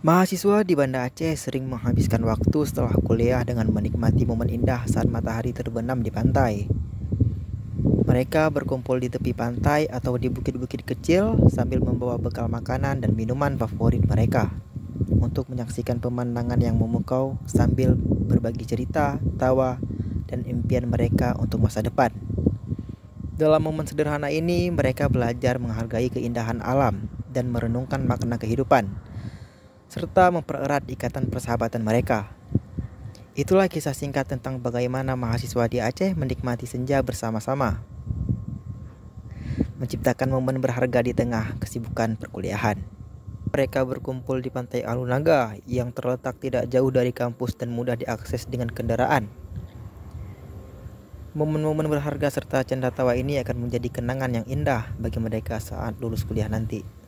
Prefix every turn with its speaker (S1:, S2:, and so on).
S1: Mahasiswa di Banda Aceh sering menghabiskan waktu setelah kuliah dengan menikmati momen indah saat matahari terbenam di pantai. Mereka berkumpul di tepi pantai atau di bukit-bukit kecil sambil membawa bekal makanan dan minuman favorit mereka untuk menyaksikan pemandangan yang memukau sambil berbagi cerita, tawa, dan impian mereka untuk masa depan. Dalam momen sederhana ini, mereka belajar menghargai keindahan alam dan merenungkan makna kehidupan, serta mempererat ikatan persahabatan mereka. Itulah kisah singkat tentang bagaimana mahasiswa di Aceh menikmati senja bersama-sama, menciptakan momen berharga di tengah kesibukan perkuliahan. Mereka berkumpul di pantai Alunaga yang terletak tidak jauh dari kampus dan mudah diakses dengan kendaraan. Momen-momen berharga serta canda tawa ini akan menjadi kenangan yang indah bagi mereka saat lulus kuliah nanti.